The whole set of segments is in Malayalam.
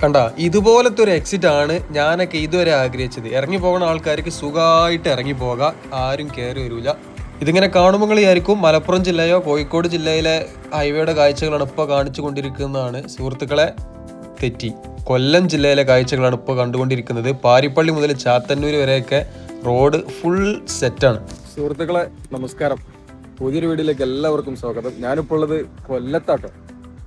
കണ്ട ഇതുപോലത്തെ ഒരു എക്സിറ്റ് ആണ് ഞാനൊക്കെ ഇതുവരെ ആഗ്രഹിച്ചത്. ഇറങ്ങി പോകുന്ന ആൾക്കാർക്ക് സുഖമായിട്ട് ഇറങ്ങി പോകാം, ആരും കയറി വരില്ല. ഇതിങ്ങനെ കാണുമ്പോൾ വിചാരിക്കും മലപ്പുറം ജില്ലയോ കോഴിക്കോട് ജില്ലയിലെ ഹൈവേയുടെ കാഴ്ചകളാണ് ഇപ്പോൾ കാണിച്ചു കൊണ്ടിരിക്കുന്നതാണ്. സുഹൃത്തുക്കളെ, തെറ്റി. കൊല്ലം ജില്ലയിലെ കാഴ്ചകളാണ് ഇപ്പോൾ കണ്ടുകൊണ്ടിരിക്കുന്നത്. പാരിപ്പള്ളി മുതൽ ചാത്തന്നൂർ വരെയൊക്കെ റോഡ് ഫുൾ സെറ്റാണ്. സുഹൃത്തുക്കളെ നമസ്കാരം, പുതിയൊരു വീഡിയോയിലേക്ക് എല്ലാവർക്കും സ്വാഗതം. ഞാനിപ്പോൾ ഉള്ളത് കൊല്ലത്താട്ടോ.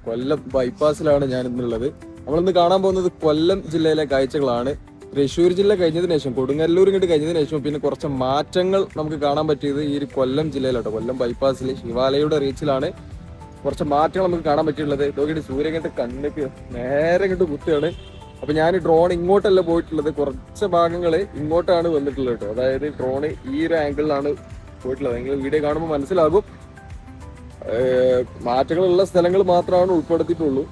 കൊല്ലം ബൈപ്പാസിലാണ് ഞാൻ ഇന്നുള്ളത്. നമ്മളിന്ന് കാണാൻ പോകുന്നത് കൊല്ലം ജില്ലയിലെ കാഴ്ചകളാണ്. തൃശ്ശൂർ ജില്ല കഴിഞ്ഞതിന് ശേഷം, കൊടുങ്ങല്ലൂർ ഇങ്ങോട്ട് കഴിഞ്ഞതിന് ശേഷം പിന്നെ കുറച്ച് മാറ്റങ്ങൾ നമുക്ക് കാണാൻ പറ്റിയത് ഈ ഒരു കൊല്ലം ജില്ലയിലാട്ടോ. കൊല്ലം ബൈപ്പാസിൽ ശിവാലയുടെ റീച്ചിലാണ് കുറച്ച് മാറ്റങ്ങൾ നമുക്ക് കാണാൻ പറ്റിയിട്ടുള്ളത്. ഇതൊക്കെ സൂര്യൻ കണ്ണിക്ക് നേരെ ഇങ്ങോട്ട് കുത്തുകയാണ്. അപ്പൊ ഞാൻ ഡ്രോൺ ഇങ്ങോട്ടല്ല പോയിട്ടുള്ളത്, കുറച്ച് ഭാഗങ്ങൾ ഇങ്ങോട്ടാണ് വന്നിട്ടുള്ളത് കേട്ടോ. അതായത് ഡ്രോൺ ഈ ഒരു ആംഗിളിലാണ് പോയിട്ടുള്ളത്. നിങ്ങൾ വീഡിയോ കാണുമ്പോൾ മനസ്സിലാകും. മാറ്റങ്ങളുള്ള സ്ഥലങ്ങൾ മാത്രമാണ് ഉൾപ്പെടുത്തിയിട്ടുള്ളൂ.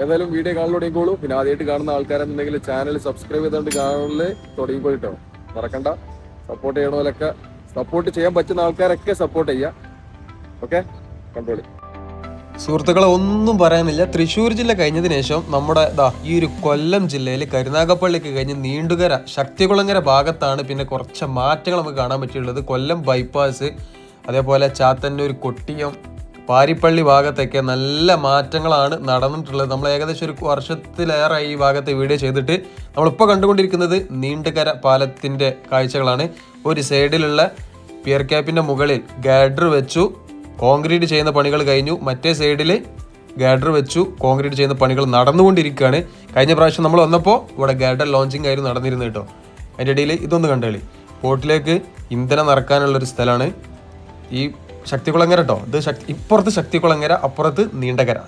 ഏതായാലും വീഡിയോ കാണലോടെങ്കിക്കോളൂ. പിന്നെ ആദ്യമായിട്ട് കാണുന്ന ആൾക്കാരെന്നുണ്ടെങ്കിൽ ചാനൽ സബ്സ്ക്രൈബ് ചെയ്തുകൊണ്ട് കാണല് തുടങ്ങിക്കോളിട്ടോ. മറക്കണ്ട. സപ്പോർട്ട് ചെയ്യണമല്ലൊക്കെ, സപ്പോർട്ട് ചെയ്യാൻ പറ്റുന്ന ആൾക്കാരൊക്കെ സപ്പോർട്ട് ചെയ്യാം. ഓക്കെ, കണ്ടോളി. സുഹൃത്തുക്കളെ, ഒന്നും പറയാനില്ല. തൃശ്ശൂർ ജില്ല കഴിഞ്ഞതിന് ശേഷം നമ്മുടെ ഈ ഒരു കൊല്ലം ജില്ലയിൽ കരുനാഗപ്പള്ളിക്ക് കഴിഞ്ഞ് നീണ്ടുകര ശക്തികുളങ്ങര ഭാഗത്താണ് പിന്നെ കുറച്ച് മാറ്റങ്ങൾ നമുക്ക് കാണാൻ പറ്റിയുള്ളത്. കൊല്ലം ബൈപ്പാസ്, അതേപോലെ ചാത്തന്നൂർ, കൊട്ടിയം, പാരിപ്പള്ളി ഭാഗത്തൊക്കെ നല്ല മാറ്റങ്ങളാണ് നടന്നിട്ടുള്ളത്. നമ്മൾ ഏകദേശം ഒരു വർഷത്തിലേറെ ഈ ഭാഗത്തെ വീഡിയോ ചെയ്തിട്ട് നമ്മളിപ്പോൾ കണ്ടുകൊണ്ടിരിക്കുന്നത് നീണ്ടുകര പാലത്തിൻ്റെ കാഴ്ചകളാണ്. ഒരു സൈഡിലുള്ള പിയർ ക്യാപ്പിൻ്റെ മുകളിൽ ഗാഡർ വെച്ചു കോൺക്രീറ്റ് ചെയ്യുന്ന പണികൾ കഴിഞ്ഞു. മറ്റേ സൈഡിൽ ഗാഡർ വെച്ചു കോൺക്രീറ്റ് ചെയ്യുന്ന പണികൾ നടന്നുകൊണ്ടിരിക്കുകയാണ്. കഴിഞ്ഞ പ്രാവശ്യം നമ്മൾ വന്നപ്പോൾ ഇവിടെ ഗാഡർ ലോഞ്ചിങ് ആയിരുന്നു നടന്നിരുന്നത് കേട്ടോ. അതിൻ്റെ ഇടയിൽ ഇതൊന്ന് കണ്ടേളി. ബോട്ടിലേക്ക് ഇന്ധനം നിറക്കാനുള്ളൊരു സ്ഥലമാണ് ഈ ശക്തികുളങ്ങര കേട്ടോ. ഇത് ഇപ്പുറത്ത് ശക്തികുളങ്ങര, അപ്പുറത്ത് നീണ്ടകര.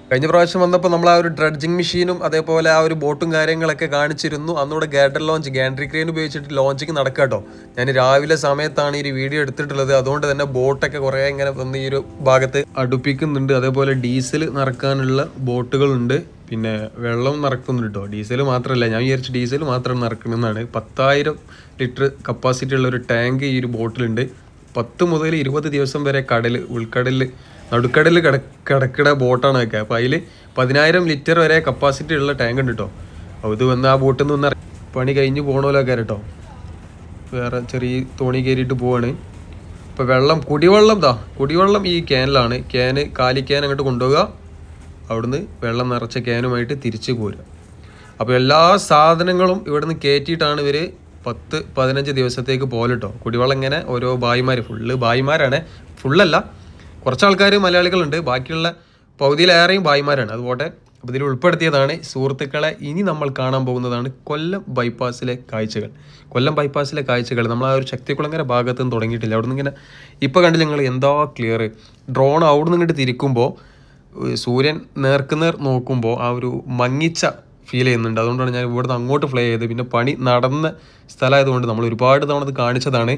കഴിഞ്ഞ പ്രാവശ്യം വന്നപ്പോൾ നമ്മൾ ആ ഒരു ഡ്രഡ്ജിങ് മെഷീനും അതേപോലെ ആ ഒരു ബോട്ടും കാര്യങ്ങളൊക്കെ കാണിച്ചിരുന്നു. അന്നിവിടെ ഗാഡർ ലോഞ്ച്, ഗാൻഡ്രി ക്രെയിൻ ഉപയോഗിച്ചിട്ട് ലോഞ്ചിങ് നടക്കുക കേട്ടോ. ഞാൻ രാവിലെ സമയത്താണ് ഈ ഒരു വീഡിയോ എടുത്തിട്ടുള്ളത്. അതുകൊണ്ട് തന്നെ ബോട്ടൊക്കെ കുറേ ഇങ്ങനെ വന്ന് ഈ ഒരു ഭാഗത്ത് അടുപ്പിക്കുന്നുണ്ട്. അതേപോലെ ഡീസൽ നിറക്കാനുള്ള ബോട്ടുകളുണ്ട്, പിന്നെ വെള്ളം നിറക്കുന്നുണ്ട് കേട്ടോ. ഡീസൽ മാത്രമല്ല, ഞാൻ വിചാരിച്ചു ഡീസൽ മാത്രം നിറക്കണമെന്നാണ്. 10,000 ലിറ്റർ കപ്പാസിറ്റി ഉള്ള ഒരു ടാങ്ക് ഈ ഒരു ബോട്ടിലുണ്ട്. 10 മുതൽ 20 ദിവസം വരെ ഉൾക്കടലിൽ നടുക്കടലിൽ കിടക്കുന്ന ബോട്ടാണ് ഒക്കെ. അപ്പോൾ അതിൽ 10,000 ലിറ്റർ വരെ കപ്പാസിറ്റി ഉള്ള ടാങ്ക് ഉണ്ട് കേട്ടോ. അപ്പോൾ ഇത് വന്ന് ആ ബോട്ടിൽ നിന്ന് പണി കഴിഞ്ഞ് പോകണമല്ലൊക്കെ കേട്ടോ. വേറെ ചെറിയ തോണി കയറിയിട്ട് പോവാണ്. ഇപ്പോൾ കുടിവെള്ളം ഈ ക്യാനിലാണ്. കാലി ക്യാൻ അങ്ങോട്ട് കൊണ്ടുപോവുക, അവിടുന്ന് വെള്ളം നിറച്ച ക്യാനുമായിട്ട് തിരിച്ച് പോരുക. അപ്പോൾ എല്ലാ സാധനങ്ങളും ഇവിടുന്ന് കയറ്റിയിട്ടാണ് ഇവർ 10-15 ദിവസത്തേക്ക് പോകലിട്ടോ. കുടിവെള്ളം ഇങ്ങനെ ഓരോ ഫുള്ള് ഭായിമാരാണ്. ഫുള്ളല്ല, കുറച്ച് ആൾക്കാർ മലയാളികളുണ്ട്, ബാക്കിയുള്ള പകുതിയിലേറെയും ഭായിമാരാണ്. അതുപോലെ അപ്പോൾ ഇതിൽ ഉൾപ്പെടുത്തിയതാണ്. സുഹൃത്തുക്കളെ, ഇനി നമ്മൾ കാണാൻ പോകുന്നതാണ് കൊല്ലം ബൈപ്പാസിലെ കാഴ്ചകൾ. കൊല്ലം ബൈപ്പാസിലെ കാഴ്ചകൾ നമ്മൾ ആ ഒരു ശക്തികുളങ്ങര ഭാഗത്ത് നിന്ന് തുടങ്ങിയിട്ടില്ല. അവിടെ നിന്ന് ഇങ്ങനെ ഇപ്പോൾ കണ്ടില്ല നിങ്ങൾ, എന്താ ക്ലിയർ. ഡ്രോൺ അവിടെ നിന്ന് ഇങ്ങോട്ട് തിരിക്കുമ്പോൾ സൂര്യൻ നേർക്കുനേർ നോക്കുമ്പോൾ ആ ഒരു മങ്ങിച്ച ഫീൽ ചെയ്യുന്നുണ്ട്. അതുകൊണ്ടാണ് ഞാൻ ഇവിടുന്ന് അങ്ങോട്ട് ഫ്ലൈ ചെയ്തത്. പിന്നെ പണി നടന്ന സ്ഥലമായതുകൊണ്ട് നമ്മൾ ഒരുപാട് തവണ അത് കാണിച്ചതാണ്.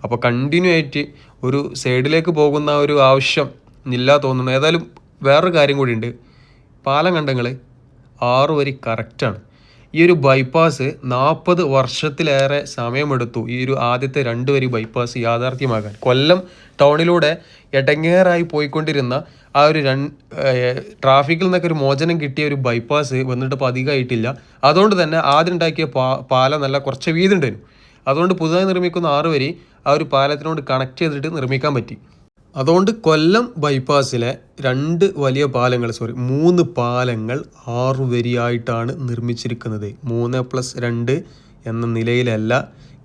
അപ്പോൾ കണ്ടിന്യൂ ആയിട്ട് ഒരു സൈഡിലേക്ക് പോകുന്ന ഒരു ആവശ്യം ഇല്ല തോന്നുന്നു. ഏതായാലും വേറൊരു കാര്യം കൂടിയുണ്ട്. പാലം കണ്ടങ്ങൾ 6 വരി കറക്റ്റാണ്. ഈ ഒരു ബൈപ്പാസ് 40 വർഷത്തിലേറെ സമയമെടുത്തു ഈ ഒരു ആദ്യത്തെ 2 വരി ബൈപ്പാസ് യാഥാർത്ഥ്യമാകാൻ. കൊല്ലം ടൗണിലൂടെ എടങ്ങേറായി പോയിക്കൊണ്ടിരുന്ന ആ ഒരു ട്രാഫിക്കിൽ നിന്നൊക്കെ ഒരു മോചനം കിട്ടിയ ഒരു ബൈപ്പാസ് വന്നിട്ട് ഇപ്പോൾ അധികമായിട്ടില്ല. അതുകൊണ്ട് തന്നെ ആദ്യം ഉണ്ടാക്കിയ പാലം നല്ല കുറച്ച് വീതിണ്ടായിരുന്നു. അതുകൊണ്ട് പുതുതായി നിർമ്മിക്കുന്ന 6 വരി ആ ഒരു പാലത്തിനോട് കണക്ട് ചെയ്തിട്ട് നിർമ്മിക്കാൻ പറ്റി. അതുകൊണ്ട് കൊല്ലം ബൈപ്പാസിലെ 2 വലിയ പാലങ്ങൾ 3 പാലങ്ങൾ 6 വരിയായിട്ടാണ് നിർമ്മിച്ചിരിക്കുന്നത്. 3+2 എന്ന നിലയിലല്ല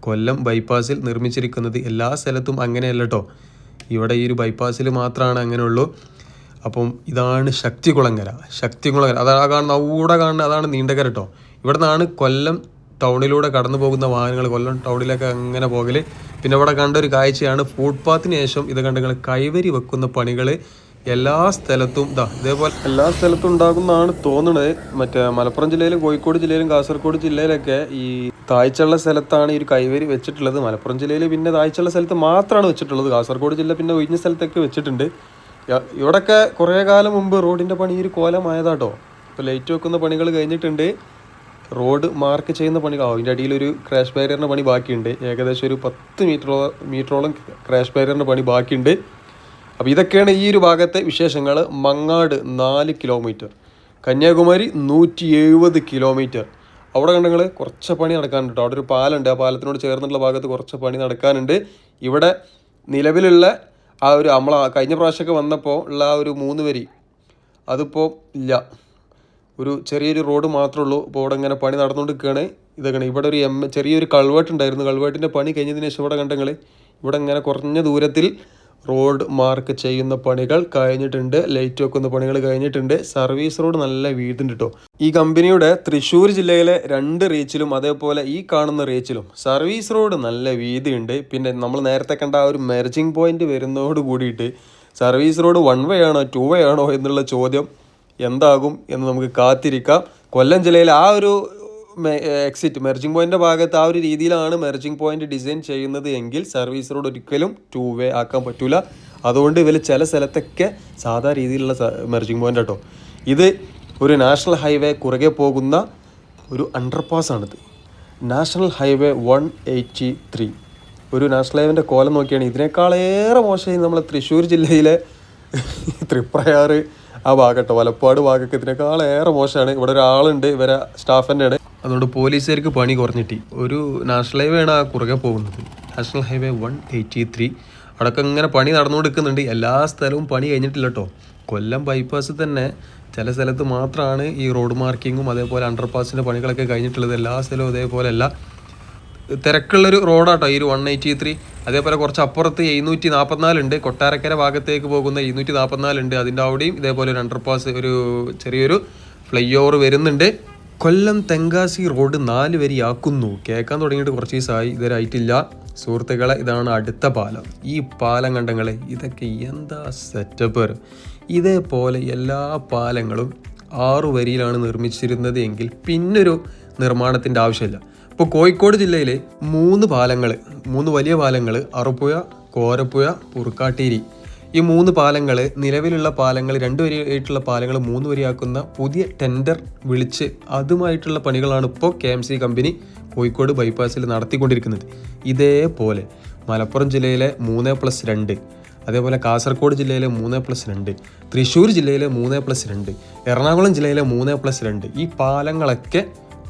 കൊല്ലം ബൈപ്പാസിൽ നിർമ്മിച്ചിരിക്കുന്നത്. എല്ലാ സ്ഥലത്തും അങ്ങനെയല്ല കേട്ടോ. ഇവിടെ ഈ ഒരു ബൈപ്പാസിൽ മാത്രമാണ് അങ്ങനെയുള്ളൂ. അപ്പം ഇതാണ് ശക്തികുളങ്ങര. അതാണ് നീണ്ടകര കേട്ടോ. ഇവിടെ നിന്നാണ് കൊല്ലം ടൗണിലൂടെ കടന്നു പോകുന്ന വാഹനങ്ങൾ കൊല്ലം ടൗണിലൊക്കെ അങ്ങനെ പോകൽ. പിന്നെ ഇവിടെ കണ്ട ഒരു കാഴ്ചയാണ് ഫുട്പാത്തിന് ശേഷം ഇത് കണ്ടുകൾ കൈവരി വെക്കുന്ന പണികൾ എല്ലാ സ്ഥലത്തും ഇതേപോലെ എല്ലാ സ്ഥലത്തും ഉണ്ടാകുന്നതാണ് തോന്നുന്നത്. മറ്റേ മലപ്പുറം ജില്ലയിലും കോഴിക്കോട് ജില്ലയിലും കാസർഗോഡ് ജില്ലയിലൊക്കെ ഈ താഴ്ചയുള്ള സ്ഥലത്താണ് ഈ ഒരു കൈവരി വെച്ചിട്ടുള്ളത്. മലപ്പുറം ജില്ലയിൽ പിന്നെ താഴ്ചയുള്ള സ്ഥലത്ത് മാത്രമാണ് വെച്ചിട്ടുള്ളത്. കാസർഗോഡ് ജില്ല പിന്നെ ഒഴിഞ്ഞ സ്ഥലത്തൊക്കെ വെച്ചിട്ടുണ്ട്. ഇവിടെയൊക്കെ കുറേ കാലം മുമ്പ് റോഡിൻ്റെ പണി ഈ ഒരു കോലമായതാട്ടോ. ഇപ്പോൾ ലൈറ്റ് വെക്കുന്ന പണികൾ കഴിഞ്ഞിട്ടുണ്ട്. റോഡ് മാർക്ക് ചെയ്യുന്ന പണികൾ, അതിൻ്റെ അടിയിലൊരു ക്രാഷ് ബാരിയറിൻ്റെ പണി ബാക്കിയുണ്ട്. ഏകദേശം ഒരു 10 മീറ്ററോളം ക്രാഷ് ബാരിയറിൻ്റെ പണി ബാക്കിയുണ്ട്. അപ്പോൾ ഇതൊക്കെയാണ് ഈ ഒരു ഭാഗത്തെ വിശേഷങ്ങൾ. Mangad 4 kilometre, Kanyakumari 170 kilometre. അവിടെ കണ്ടെങ്കിൽ കുറച്ച് പണി നടക്കാനുണ്ട് കേട്ടോ. അവിടെ ഒരു പാലമുണ്ട്, ആ പാലത്തിനോട് ചേർന്നുള്ള ഭാഗത്ത് കുറച്ച് പണി നടക്കാനുണ്ട്. ഇവിടെ നിലവിലുള്ള ആ ഒരു കഴിഞ്ഞ പ്രാവശ്യമൊക്കെ വന്നപ്പോൾ ഉള്ള ആ ഒരു 3 വരി അതിപ്പോൾ ഇല്ല, ഒരു ചെറിയൊരു റോഡ് മാത്രമേ ഉള്ളൂ. ഇപ്പോൾ ഇവിടെ ഇങ്ങനെ പണി നടന്നുകൊണ്ടിരിക്കുകയാണ്. ഇതൊക്കെയാണ് ഇവിടെ ഒരു ചെറിയൊരു കൾവേർട്ട് ഉണ്ടായിരുന്നു. കൾവേർട്ടിൻ്റെ പണി കഴിഞ്ഞതിന് ശേഷം ഇവിടെ കണ്ടെങ്കിൽ ഇവിടെ ഇങ്ങനെ കുറഞ്ഞ ദൂരത്തിൽ റോഡ് മാർക്ക് ചെയ്യുന്ന പണികൾ കഴിഞ്ഞിട്ടുണ്ട്. ലൈറ്റ് വെക്കുന്ന പണികൾ കഴിഞ്ഞിട്ടുണ്ട്. സർവീസ് റോഡ് നല്ല വീതിണ്ട് കേട്ടോ. ഈ കമ്പനിയുടെ തൃശ്ശൂർ ജില്ലയിലെ 2 റീച്ചിലും അതേപോലെ ഈ കാണുന്ന റീച്ചിലും സർവീസ് റോഡ് നല്ല വീതിയുണ്ട്. പിന്നെ നമ്മൾ നേരത്തെ കണ്ട ആ ഒരു മെർജിങ് പോയിന്റ് വരുന്നതോട് കൂടിയിട്ട് സർവീസ് റോഡ് 1 വേ ആണോ 2 വേ ആണോ എന്നുള്ള ചോദ്യം എന്താകും എന്ന് നമുക്ക് കാത്തിരിക്കാം. കൊല്ലം ജില്ലയിൽ ആ ഒരു എക്സിറ്റ് മെർജിങ് പോയിൻ്റ് ഭാഗത്ത് ആ ഒരു രീതിയിലാണ് മെർജിങ് പോയിന്റ് ഡിസൈൻ ചെയ്യുന്നത് എങ്കിൽ സർവീസ് റോഡ് ഒരിക്കലും 2 വേ ആക്കാൻ പറ്റില്ല. അതുകൊണ്ട് ഇവർ ചില സ്ഥലത്തൊക്കെ സാധാ രീതിയിലുള്ള മെർജിങ് പോയിൻ്റ് കേട്ടോ. ഇത് ഒരു നാഷണൽ ഹൈവേ കുറുകെ പോകുന്ന ഒരു അണ്ടർപാസ് ആണിത്. നാഷണൽ ഹൈവേ 183 ഒരു നാഷണൽ ഹൈവേൻ്റെ കോലം നോക്കിയാണ് ഇതിനേക്കാളേറെ മോശമായി നമ്മളെ തൃശ്ശൂർ ജില്ലയിലെ തൃപ്രയാറ് ആ ഭാഗട്ടോ, വലപ്പാട് ഭാഗമൊക്കെ ഇതിനേക്കാളേറെ മോശമാണ്. ഇവിടെ ഒരാളുണ്ട്, ഇവരെ സ്റ്റാഫ് തന്നെയാണ്. അതുകൊണ്ട് പോലീസുകാർക്ക് പണി കുറഞ്ഞിട്ട് ഒരു നാഷണൽ ഹൈവേ ആണ് ആ കുറുകെ പോകുന്നത്. നാഷണൽ ഹൈവേ 183 അവിടെയൊക്കെ ഇങ്ങനെ പണി നടന്നുകൊടുക്കുന്നുണ്ട്. എല്ലാ സ്ഥലവും പണി കഴിഞ്ഞിട്ടില്ല കേട്ടോ. കൊല്ലം ബൈപ്പാസ് തന്നെ ചില സ്ഥലത്ത് മാത്രമാണ് ഈ റോഡ് മാർക്കിങ്ങും അതേപോലെ അണ്ടർപാസിൻ്റെ പണികളൊക്കെ കഴിഞ്ഞിട്ടുള്ളത്. എല്ലാ സ്ഥലവും അതേപോലെ അല്ല. തിരക്കുള്ളൊരു റോഡാട്ടോ ഈ ഒരു 183. അതേപോലെ കുറച്ച് അപ്പുറത്ത് 744 ഉണ്ട്. കൊട്ടാരക്കര ഭാഗത്തേക്ക് പോകുന്ന 744 ഉണ്ട്. അതിൻ്റെ അവിടെയും ഇതേപോലെ ഒരു അണ്ടർപാസ്, ഒരു ചെറിയൊരു ഫ്ലൈ ഓവർ വരുന്നുണ്ട്. കൊല്ലം തെങ്കാശി റോഡ് 4 വരിയാക്കുന്നു. കേൾക്കാൻ തുടങ്ങിയിട്ട് കുറച്ച് ദിവസമായി, ഇതുവരായിട്ടില്ല സുഹൃത്തുക്കളെ. ഇതാണ് അടുത്ത പാലം. ഈ പാലം കണ്ടങ്ങളെ ഇതൊക്കെ എന്താ സെറ്റപ്പ്. ഇതേപോലെ എല്ലാ പാലങ്ങളും 6 വരിയിലാണ് നിർമ്മിച്ചിരുന്നത് എങ്കിൽ പിന്നൊരു നിർമ്മാണത്തിൻ്റെ ആവശ്യമില്ല. ഇപ്പോൾ കോഴിക്കോട് ജില്ലയിൽ 3 പാലങ്ങൾ, 3 വലിയ പാലങ്ങൾ, അറുപുഴ, കോരപ്പുഴ, പുറുക്കാട്ടേരി, ഈ 3 പാലങ്ങൾ നിലവിലുള്ള പാലങ്ങൾ 2 വരിയായിട്ടുള്ള പാലങ്ങൾ 3 വരിയാക്കുന്ന പുതിയ ടെൻഡർ വിളിച്ച് അതുമായിട്ടുള്ള പണികളാണ് ഇപ്പോൾ KMC കമ്പനി കോഴിക്കോട് ബൈപ്പാസിൽ നടത്തിക്കൊണ്ടിരിക്കുന്നത്. ഇതേപോലെ മലപ്പുറം ജില്ലയിലെ 3+2, അതേപോലെ കാസർഗോഡ് ജില്ലയിലെ 3+2, തൃശ്ശൂർ ജില്ലയിലെ 3+2, എറണാകുളം ജില്ലയിലെ 3+2 ഈ പാലങ്ങളൊക്കെ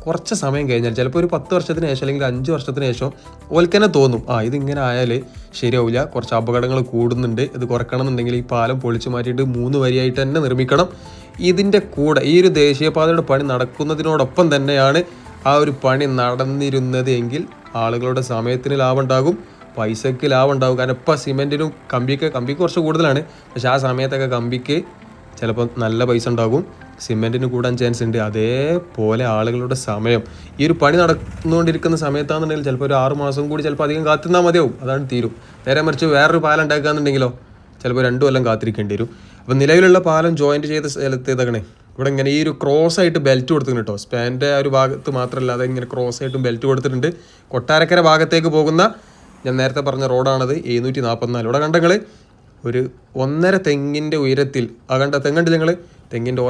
കുറച്ച് സമയം കഴിഞ്ഞാൽ ചിലപ്പോൾ ഒരു 10 വർഷത്തിന് ശേഷം അല്ലെങ്കിൽ 5 വർഷത്തിന് ശേഷം ഓൽക്കന്നെ തോന്നും ഇതിങ്ങനെ ആയാൽ ശരിയാവില്ല, കുറച്ച് അപകടങ്ങൾ കൂടുന്നുണ്ട്, ഇത് കുറയ്ക്കണമെന്നുണ്ടെങ്കിൽ ഈ പാലം പൊളിച്ചു മാറ്റിയിട്ട് 3 വരിയായിട്ട് തന്നെ നിർമ്മിക്കണം. ഇതിൻ്റെ കൂടെ ഈ ഒരു ദേശീയപാതയുടെ പണി നടക്കുന്നതിനോടൊപ്പം തന്നെയാണ് ആ ഒരു പണി നടന്നിരുന്നത് എങ്കിൽ ആളുകളുടെ സമയത്തിന് ലാഭം ഉണ്ടാകും, പൈസയ്ക്ക് ലാഭം ഉണ്ടാകും. കാരണം ഇപ്പോൾ സിമെൻറ്റിനും കമ്പിക്ക് കുറച്ച് കൂടുതലാണ്, പക്ഷേ ആ സമയത്തൊക്കെ കമ്പിക്ക് ചിലപ്പോൾ നല്ല പൈസ ഉണ്ടാകും, സിമെൻറ്റിന് കൂടാൻ ചാൻസ് ഉണ്ട്. അതേപോലെ ആളുകളുടെ സമയം ഈ ഒരു പണി നടന്നുകൊണ്ടിരിക്കുന്ന സമയത്താണെന്നുണ്ടെങ്കിൽ ചിലപ്പോൾ ഒരു 6 മാസം കൂടി ചിലപ്പോൾ അധികം കാത്തിരുന്നാൽ മതിയാവും, അതാണ് തീരും. നേരെ മറിച്ച് വേറൊരു പാലം ഉണ്ടാക്കുകയെന്നുണ്ടെങ്കിലോ ചിലപ്പോൾ 2 കൊല്ലം കാത്തിരിക്കേണ്ടി വരും. അപ്പോൾ നിലവിലുള്ള പാലം ജോയിൻറ്റ് ചെയ്ത സ്ഥലത്ത് ഇതങ്ങനെ ഇവിടെ ഇങ്ങനെ ഈ ഒരു ക്രോസ് ആയിട്ട് ബെൽറ്റ് കൊടുത്തിട്ടുണ്ട് കേട്ടോ. സ്പാൻ്റെ ആ ഒരു ഭാഗത്ത് മാത്രമല്ല, അതിങ്ങനെ ക്രോസ് ആയിട്ടും ബെൽറ്റ് കൊടുത്തിട്ടുണ്ട്. കൊട്ടാരക്കര ഭാഗത്തേക്ക് പോകുന്ന ഞാൻ നേരത്തെ പറഞ്ഞ റോഡാണത് 744. ഇവിടെ കണ്ടങ്ങൾ ഒരു 1.5 തെങ്ങിൻ്റെ ഉയരത്തിൽ തെങ്ങുണ്ട് ഞങ്ങൾ, തെങ്ങിൻ്റെ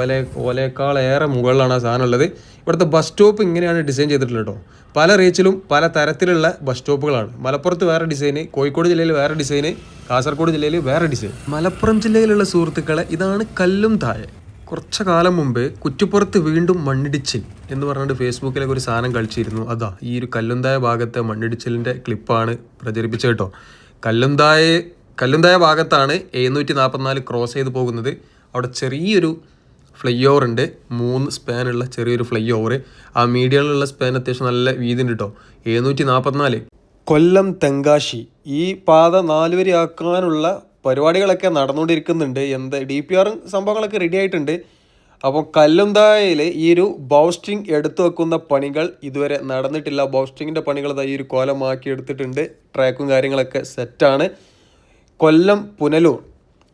ഓലയേക്കാളേറെ മുകളിലാണ് ആ സാധനം ഉള്ളത്. ഇവിടുത്തെ ബസ് സ്റ്റോപ്പ് ഇങ്ങനെയാണ് ഡിസൈൻ ചെയ്തിട്ടുള്ളത് കേട്ടോ. പല റീച്ചിലും പല തരത്തിലുള്ള ബസ് സ്റ്റോപ്പുകളാണ്. മലപ്പുറത്ത് വേറെ ഡിസൈന്, കോഴിക്കോട് ജില്ലയിൽ വേറെ ഡിസൈന്, കാസർഗോഡ് ജില്ലയിൽ വേറെ ഡിസൈൻ. മലപ്പുറം ജില്ലയിലുള്ള സുഹൃത്തുക്കളെ ഇതാണ് കല്ലും താഴെ. കുറച്ച് കാലം മുമ്പ് കുറ്റിപ്പുറത്ത് വീണ്ടും മണ്ണിടിച്ചിൽ എന്ന് പറഞ്ഞിട്ട് ഫേസ്ബുക്കിലൊക്കെ ഒരു സാധനം കളിച്ചിരുന്നു. അതാ ഈ ഒരു കല്ലുംതായ ഭാഗത്തെ മണ്ണിടിച്ചിലിൻ്റെ ക്ലിപ്പാണ് പ്രചരിപ്പിച്ചത് കേട്ടോ. കല്ലുംതായ ഭാഗത്താണ് 744 ക്രോസ് ചെയ്ത് പോകുന്നത്. അവിടെ ചെറിയൊരു ഫ്ലൈ ഓവർ ഉണ്ട്, 3 സ്പാനുള്ള ചെറിയൊരു ഫ്ലൈ ഓവർ. ആ മീഡിയയിലുള്ള സ്പാൻ അത്യാവശ്യം നല്ല വീതി ഉണ്ട് കേട്ടോ. 744 കൊല്ലം തെങ്കാശി ഈ പാത 4 വരി ആക്കാനുള്ള പരിപാടികളൊക്കെ നടന്നുകൊണ്ടിരിക്കുന്നുണ്ട്. DPR സംഭവങ്ങളൊക്കെ റെഡി ആയിട്ടുണ്ട്. അപ്പോൾ കല്ലുംതായയിൽ ഈ ഒരു ബൗസ്റ്റിംഗ് എടുത്തു വെക്കുന്ന പണികൾ ഇതുവരെ നടന്നിട്ടില്ല. ബൗസ്റ്റിങ്ങിൻ്റെ പണികൾ ഈ ഒരു കോലമാക്കി എടുത്തിട്ടുണ്ട്. ട്രാക്കും കാര്യങ്ങളൊക്കെ സെറ്റാണ്. കൊല്ലം പുനലൂർ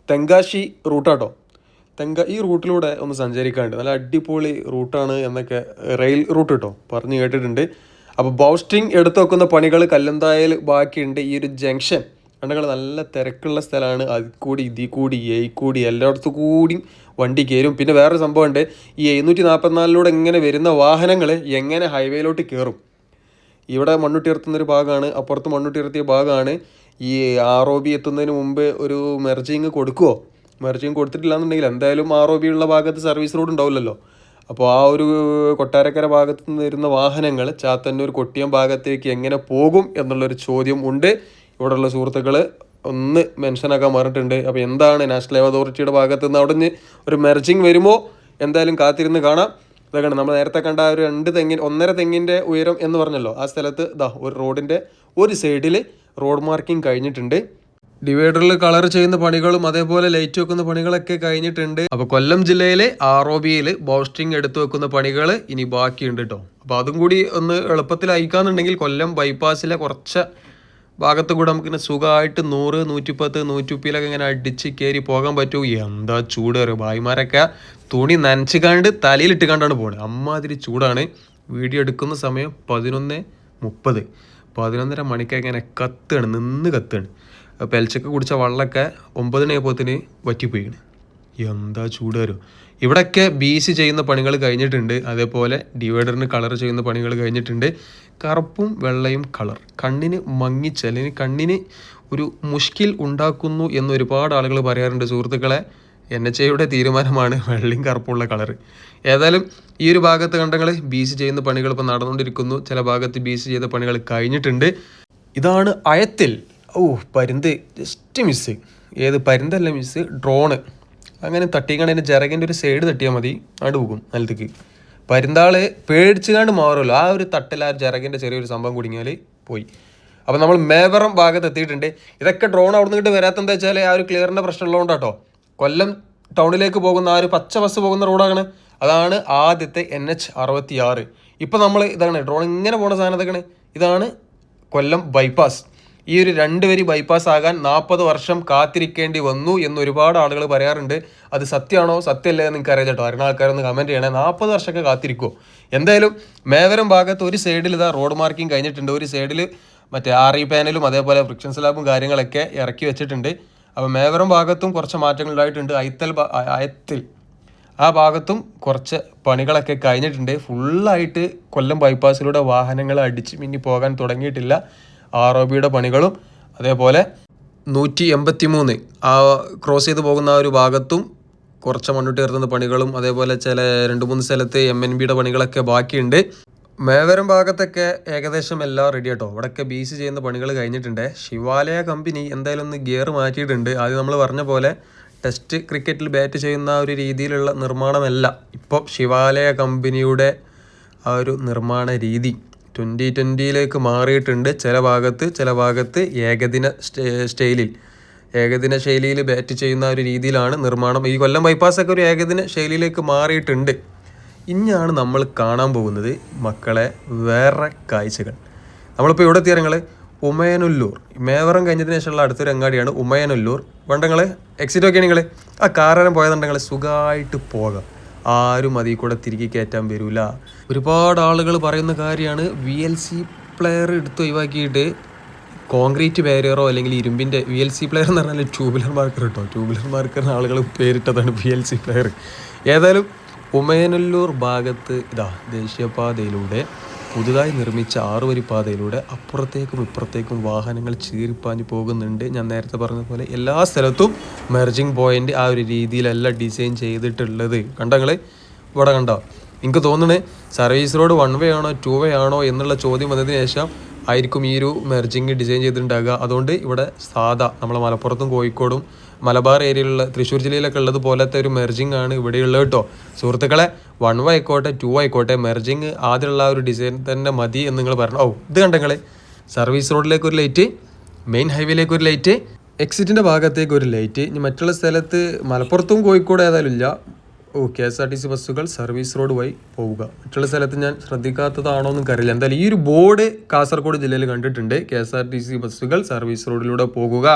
തെങ്കാശി റൂട്ടാട്ടോ. ഈ റൂട്ടിലൂടെ ഒന്ന് സഞ്ചരിക്കാണ്ട് നല്ല അടിപൊളി റൂട്ടാണ് എന്നൊക്കെ റെയിൽ റൂട്ട് കേട്ടോ പറഞ്ഞ് കേട്ടിട്ടുണ്ട്. അപ്പോൾ ബൗസ്റ്റിംഗ് എടുത്തു വെക്കുന്ന പണികൾ കല്ലുംതായയിൽ ബാക്കിയുണ്ട്. ഈ ഒരു ജംഗ്ഷൻ കണ്ടുകൾ നല്ല തിരക്കുള്ള സ്ഥലമാണ്. അതിൽ കൂടി ഇതിൽ കൂടി എല്ലായിടത്തും കൂടി വണ്ടി കയറും. പിന്നെ വേറൊരു സംഭവമുണ്ട്, ഈ 744 ഇങ്ങനെ വരുന്ന വാഹനങ്ങൾ എങ്ങനെ ഹൈവേയിലോട്ട് കയറും. ഇവിടെ മണ്ണുട്ടിർത്തുന്നൊരു ഭാഗമാണ്, അപ്പുറത്ത് മണ്ണുട്ടിർത്തിയ ഭാഗമാണ്. ഈ ROB എത്തുന്നതിന് മുമ്പ് ഒരു മെർജിങ് കൊടുക്കുമോ? മെർജിങ് കൊടുത്തിട്ടില്ല എന്നുണ്ടെങ്കിൽ എന്തായാലും ROB ഉള്ള ഭാഗത്ത് സർവീസ് റോഡ് ഉണ്ടാവില്ലല്ലോ. അപ്പോൾ ആ ഒരു കൊട്ടാരക്കര ഭാഗത്ത് നിന്ന് വരുന്ന വാഹനങ്ങൾ ചാത്തന്നൂർ കൊട്ടിയം ഭാഗത്തേക്ക് എങ്ങനെ പോകും എന്നുള്ളൊരു ചോദ്യം ഉണ്ട്. ഇവിടെയുള്ള സുഹൃത്തുക്കൾ ഒന്ന് മെൻഷനാക്കാൻ പറഞ്ഞിട്ടുണ്ട്. അപ്പോൾ എന്താണ് നാഷണൽ ഹൈവേ അതോറിറ്റിയുടെ ഭാഗത്ത് നിന്ന് അവിടെ നിന്ന് ഒരു മെർജിങ് വരുമോ എന്തായാലും കാത്തിരുന്ന് കാണാം. ഇതൊക്കെ നമ്മൾ നേരത്തെ കണ്ട ആ ഒരു 1.5 തെങ്ങിൻ്റെ ഉയരം എന്ന് പറഞ്ഞല്ലോ, ആ സ്ഥലത്ത് ഒരു റോഡിൻ്റെ ഒരു സൈഡിൽ റോഡ് മാർക്കിംഗ് കഴിഞ്ഞിട്ടുണ്ട്. ഡിവൈഡറിൽ കളർ ചെയ്യുന്ന പണികളും അതേപോലെ ലൈറ്റ് വെക്കുന്ന പണികളൊക്കെ കഴിഞ്ഞിട്ടുണ്ട്. അപ്പോൾ കൊല്ലം ജില്ലയിലെ ROBയിൽ ബോസ്റ്റിംഗ് എടുത്തു വെക്കുന്ന പണികൾ ഇനി ബാക്കിയുണ്ട് കേട്ടോ. അപ്പോൾ അതും കൂടി ഒന്ന് എളുപ്പത്തിൽ അയക്കാന്നുണ്ടെങ്കിൽ കൊല്ലം ബൈപ്പാസിലെ കുറച്ച് ഭാഗത്ത് കൂടെ നമുക്കിങ്ങനെ സുഖമായിട്ട് 100, 110, 130 ഇങ്ങനെ അടിച്ച് കയറി പോകാൻ പറ്റും. എന്താ ചൂട് അറിയോ, ഭായിമാരൊക്കെ തുണി നനച്ചുകാണ്ട് തലയിലിട്ട് കണ്ടാണ് പോകുന്നത്. അമ്മാതിരി ചൂടാണ്. വീഡിയോ എടുക്കുന്ന സമയം 11:30, 11:30 മണിക്കൊക്കെ ഇങ്ങനെ നിന്ന് കത്തുകയാണ്. പെൽച്ചക്ക് കുടിച്ച വെള്ളമൊക്കെ 9 മണിയായപ്പോഴത്തേന് വറ്റിപ്പോയിക്കണ്. എന്താ ചൂട് വരും. ഇവിടെയൊക്കെ BC ചെയ്യുന്ന പണികൾ കഴിഞ്ഞിട്ടുണ്ട്. അതേപോലെ ഡിവൈഡറിന് കളർ ചെയ്യുന്ന പണികൾ കഴിഞ്ഞിട്ടുണ്ട്. കറുപ്പും വെള്ളയും കളർ കണ്ണിന് മങ്ങിച്ച് അല്ലെങ്കിൽ കണ്ണിന് ഒരു മുഷ്കിൽ ഉണ്ടാക്കുന്നു എന്ന് ഒരുപാട് ആളുകൾ പറയാറുണ്ട് സുഹൃത്തുക്കളെ. NHAയുടെ തീരുമാനമാണ് വെള്ളയും കറുപ്പുള്ള കളർ. ഏതായാലും ഈ ഒരു ഭാഗത്ത് കണ്ടങ്ങൾ BC ചെയ്യുന്ന പണികൾ ഇപ്പോൾ നടന്നുകൊണ്ടിരിക്കുന്നു. ചില ഭാഗത്ത് BC ചെയ്ത പണികൾ കഴിഞ്ഞിട്ടുണ്ട്. ഇതാണ് അയത്തിൽ. പരുന്ത് ജസ്റ്റ് മിസ്. ഏത് പരുന്തല്ല മിസ്, ഡ്രോണ്. അങ്ങനെ തട്ടിക്കണതിന് ചിറകിൻ്റെ ഒരു സൈഡ് തട്ടിയാൽ മതി, അങ്ങോട്ട് പോകും നിലത്തേക്ക്. പരുന്താൾ പേടിച്ചുകാണ്ട് മാറുമല്ലോ, ആ ഒരു തട്ടിൽ ആ ചിറകിൻ്റെ ചെറിയൊരു സംഭവം കുടുങ്ങിയാൽ പോയി. അപ്പോൾ നമ്മൾ മേവറം ഭാഗത്ത് എത്തിയിട്ടുണ്ട്. ഇതൊക്കെ ഡ്രോൺ അവിടെ നിന്നിട്ട് വരാത്തെന്താ വെച്ചാൽ ആ ഒരു ക്ലിയറിൻ്റെ പ്രശ്നമുള്ളതുകൊണ്ട് കേട്ടോ. കൊല്ലം ടൗണിലേക്ക് പോകുന്ന ആ ഒരു പച്ച ബസ് പോകുന്ന റോഡാണ്. അതാണ് ആദ്യത്തെ NH 66. ഇപ്പോൾ നമ്മൾ ഇതാണ് ഡ്രോൺ ഇങ്ങനെ പോകുന്ന സാധനത്തൊക്കെയാണ്. ഇതാണ് കൊല്ലം ബൈപ്പാസ്. ഈ ഒരു 2 വരി ബൈപ്പാസ് ആകാൻ 40 വർഷം കാത്തിരിക്കേണ്ടി വന്നു എന്ന് ഒരുപാട് ആളുകൾ പറയാറുണ്ട്. അത് സത്യമാണോ സത്യമല്ലേ എന്ന് നിങ്ങൾക്ക് അറിയാം കേട്ടോ. അറിയുന്ന ആൾക്കാരൊന്ന് കമൻറ്റ് ചെയ്യണേ. 40 വർഷമൊക്കെ കാത്തിരിക്കുമോ? എന്തായാലും മേവരം ഭാഗത്ത് ഒരു സൈഡിൽ ഇതാ റോഡ് മാർക്കിംഗ് കഴിഞ്ഞിട്ടുണ്ട്. ഒരു സൈഡിൽ മറ്റേ RE പാനലും അതേപോലെ ഫ്രിക്ഷൻ സ്ലാബും കാര്യങ്ങളൊക്കെ ഇറക്കി വെച്ചിട്ടുണ്ട്. അപ്പോൾ മേവരം ഭാഗത്തും കുറച്ച് മാറ്റങ്ങൾ ഉണ്ടായിട്ടുണ്ട്. അയത്തിൽ ആ ഭാഗത്തും കുറച്ച് പണികളൊക്കെ കഴിഞ്ഞിട്ടുണ്ട്. ഫുള്ളായിട്ട് കൊല്ലം ബൈപ്പാസിലൂടെ വാഹനങ്ങൾ അടിച്ച് മിന്നി പോകാൻ തുടങ്ങിയിട്ടില്ല. ROBയുടെ പണികളും അതേപോലെ 183 ആ ക്രോസ് ചെയ്ത് പോകുന്ന ആ ഒരു ഭാഗത്തും കുറച്ച് മണ്ണിട്ട് ഉയർത്തുന്ന പണികളും അതേപോലെ ചില 2-3 സ്ഥലത്ത് MNBയുടെ പണികളൊക്കെ ബാക്കിയുണ്ട്. മേവരം ഭാഗത്തൊക്കെ ഏകദേശം എല്ലാം റെഡി കേട്ടോ. ഇവിടെയൊക്കെ BC ചെയ്യുന്ന പണികൾ കഴിഞ്ഞിട്ടുണ്ട്. ശിവാലയ കമ്പനി എന്തായാലും ഒന്ന് ഗിയർ മാറ്റിയിട്ടുണ്ട്. ആദ്യം നമ്മൾ പറഞ്ഞ പോലെ ടെസ്റ്റ് ക്രിക്കറ്റിൽ ബാറ്റ് ചെയ്യുന്ന ഒരു രീതിയിലുള്ള നിർമ്മാണമല്ല ഇപ്പോൾ ശിവാലയ കമ്പനിയുടെ ആ ഒരു നിർമ്മാണ രീതി 2020 മാറിയിട്ടുണ്ട്. ചില ഭാഗത്ത് ഏകദിന ശൈലിയിൽ ബാറ്റ് ചെയ്യുന്ന ഒരു രീതിയിലാണ് നിർമ്മാണം. ഈ കൊല്ലം ബൈപ്പാസൊക്കെ ഒരു ഏകദിന ശൈലിയിലേക്ക് മാറിയിട്ടുണ്ട്. ഇനിയാണ് നമ്മൾ കാണാൻ പോകുന്നത് മക്കളെ വേറെ കാഴ്ചകൾ. നമ്മളിപ്പോൾ ഇവിടെ എത്തിയ ഉമയനല്ലൂർ, മേവറം കഴിഞ്ഞതിന് ശേഷമുള്ള അടുത്തൊരു അങ്ങാടിയാണ് ഉമയനല്ലൂർ. വേണ്ടങ്ങൾ എക്സിറ്റ് ഒക്കെ നിങ്ങൾ ആ കാറേരം പോയതുണ്ടെങ്കിൽ സുഖമായിട്ട് പോകാം. ആരും അതിൽ കൂടെ തിരികെ കയറ്റാൻ വരില്ല. ഒരുപാട് ആളുകൾ പറയുന്ന കാര്യമാണ് VLC പ്ലെയർ എടുത്ത് ഒഴിവാക്കിയിട്ട് കോൺക്രീറ്റ് ബാരിയറോ അല്ലെങ്കിൽ ഇരുമ്പിൻ്റെ VLC പ്ലെയർ എന്ന് പറഞ്ഞാൽ ട്യൂബുലർ മാർക്കർ കേട്ടോ. ട്യൂബുലർ മാർക്കറിന് ആളുകൾ പേരിട്ടതാണ് VLC പ്ലെയർ. ഏതായാലും ഉമയനല്ലൂർ ഭാഗത്ത് ദേശീയപാതയിലൂടെ പുതുതായി നിർമ്മിച്ച 6 വരി പാതയിലൂടെ അപ്പുറത്തേക്കും ഇപ്പുറത്തേക്കും വാഹനങ്ങൾ ചീറിപ്പാഞ്ഞ് പോകുന്നുണ്ട്. ഞാൻ നേരത്തെ പറഞ്ഞ പോലെ എല്ലാ സ്ഥലത്തും മെർജിങ് പോയിൻ്റ് ആ ഒരു രീതിയിലല്ല ഡിസൈൻ ചെയ്തിട്ടുള്ളത്. കണ്ടങ്ങൾ ഇവിടെ കണ്ടോ? എനിക്ക് തോന്നുന്നത് സർവീസ് റോഡ് 1 വേ ആണോ 2 വേ ആണോ എന്നുള്ള ചോദ്യം വന്നതിന് ശേഷം ആയിരിക്കും ഈ ഒരു മെർജിങ് ഡിസൈൻ ചെയ്തിട്ടുണ്ടാകുക. അതുകൊണ്ട് ഇവിടെ സാധാ നമ്മളെ മലപ്പുറത്തും കോഴിക്കോടും മലബാർ ഏരിയയിലുള്ള തൃശ്ശൂർ ജില്ലയിലൊക്കെ ഉള്ളത് പോലത്തെ ഒരു മെർജിങ് ആണ് ഇവിടെയുള്ളത് കേട്ടോ. സുഹൃത്തുക്കളെ 1 വേ ആയിക്കോട്ടെ 2 ആയിക്കോട്ടെ മെർജിങ് ആദ്യമുള്ള ആ ഒരു ഡിസൈൻ തന്നെ മതി എന്ന് നിങ്ങൾ പറഞ്ഞു. ഇത് കണ്ടങ്ങൾ സർവീസ് റോഡിലേക്ക് ഒരു ലൈറ്റ്, മെയിൻ ഹൈവേയിലേക്ക് ഒരു ലൈറ്റ്, എക്സിറ്റിൻ്റെ ഭാഗത്തേക്ക് ഒരു ലൈറ്റ്. ഇനി മറ്റുള്ള സ്ഥലത്ത് മലപ്പുറത്തും കോഴിക്കോട് ഏതായാലും ഇല്ല. KSRTC ബസ്സുകൾ സർവീസ് റോഡ് വഴി പോവുക. മറ്റുള്ള സ്ഥലത്ത് ഞാൻ ശ്രദ്ധിക്കാത്തതാണോ എന്ന് അറിയില്ല. എന്തായാലും ഈ ഒരു ബോർഡ് കാസർഗോഡ് ജില്ലയിൽ കണ്ടിട്ടുണ്ട്. KSRTC ബസ്സുകൾ സർവീസ് റോഡിലൂടെ പോകുക.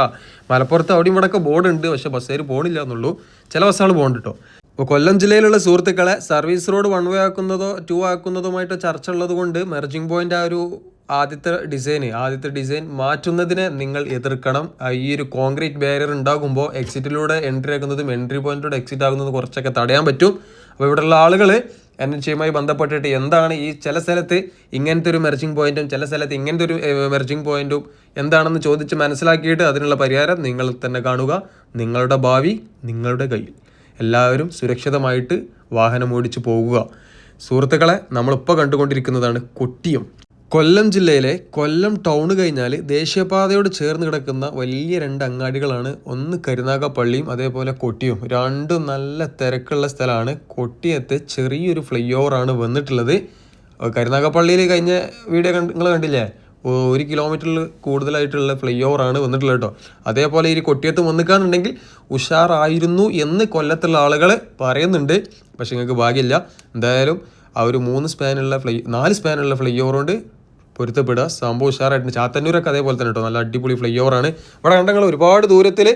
മലപ്പുറത്ത് അവിടെയും ഇവിടെയൊക്കെ ബോർഡ് ഉണ്ട്, പക്ഷേ ബസ്സുകാർ പോകണില്ല എന്നുള്ളൂ. ചില ബസ്സുകൾ പോകുന്നുണ്ട് കേട്ടോ. അപ്പോൾ കൊല്ലം ജില്ലയിലുള്ള സുഹൃത്തുക്കളെ സർവീസ് റോഡ് 1 വേ ആക്കുന്നതോ 2 ആക്കുന്നതുമായിട്ട് ചർച്ച ഉള്ളത് കൊണ്ട് മെർജിങ് പോയിൻ്റ് ആ ഒരു ആദ്യത്തെ ഡിസൈൻ മാറ്റുന്നതിനെ നിങ്ങൾ എതിർക്കണം. ഈ ഒരു കോൺക്രീറ്റ് ബാരിയർ ഉണ്ടാകുമ്പോൾ എക്സിറ്റിലൂടെ എൻട്രി ആക്കുന്നതും എൻട്രി പോയിന്റിലൂടെ എക്സിറ്റ് ആകുന്നതും കുറച്ചൊക്കെ തടയാൻ പറ്റും. അപ്പോൾ ഇവിടെയുള്ള ആളുകൾ NHAയുമായി ബന്ധപ്പെട്ടിട്ട് എന്താണ് ഈ ചില സ്ഥലത്ത് ഇങ്ങനത്തെ ഒരു മെർജിങ് പോയിന്റും ചില സ്ഥലത്ത് ഇങ്ങനത്തെ ഒരു മെർജിങ് പോയിന്റും എന്താണെന്ന് ചോദിച്ച് മനസ്സിലാക്കിയിട്ട് അതിനുള്ള പരിഹാരം നിങ്ങൾ തന്നെ കാണുക. നിങ്ങളുടെ ഭാവി നിങ്ങളുടെ കയ്യിൽ. എല്ലാവരും സുരക്ഷിതമായിട്ട് വാഹനം ഓടിച്ച് പോകുക. സുഹൃത്തുക്കളെ, നമ്മളിപ്പോൾ കണ്ടുകൊണ്ടിരിക്കുന്നതാണ് കൊട്ടിയം. കൊല്ലം ജില്ലയിലെ കൊല്ലം ടൗൺ കഴിഞ്ഞാൽ ദേശീയപാതയോട് ചേർന്ന് കിടക്കുന്ന വലിയ 2 അങ്ങാടികളാണ്. ഒന്ന് കരുനാഗപ്പള്ളിയും അതേപോലെ കൊട്ടിയും. രണ്ടും നല്ല തിരക്കുള്ള സ്ഥലമാണ്. കൊട്ടിയത്ത് ചെറിയൊരു ഫ്ലൈ ഓവറാണ് വന്നിട്ടുള്ളത്. കരുനാഗപ്പള്ളിയിൽ കഴിഞ്ഞ വീഡിയോ നിങ്ങൾ കണ്ടില്ലേ, 1 കിലോമീറ്ററിൽ കൂടുതലായിട്ടുള്ള ഫ്ലൈ ഓവറാണ് വന്നിട്ടുള്ളത് കേട്ടോ. അതേപോലെ ഈ കൊട്ടിയത്ത് വന്നിക്കാന്നുണ്ടെങ്കിൽ ഉഷാറായിരുന്നു എന്ന് കൊല്ലത്തുള്ള ആളുകൾ പറയുന്നുണ്ട്. പക്ഷെ നിങ്ങൾക്ക് ഭാഗ്യമില്ല. എന്തായാലും ആ ഒരു 4 സ്പാനുള്ള ഫ്ലൈ ഓവർ കൊണ്ട് പൊരുത്തപ്പെടുക. സംഭവം ഉഷാറായിട്ടുണ്ട്. ചാത്തന്നൂരൊക്കെ അതേപോലെ തന്നെ കേട്ടോ, നല്ല അടിപൊളി ഫ്ലൈ ഓവറാണ്. ഇവിടെ കണ്ടങ്ങൾ ഒരുപാട് ദൂരത്തിൽ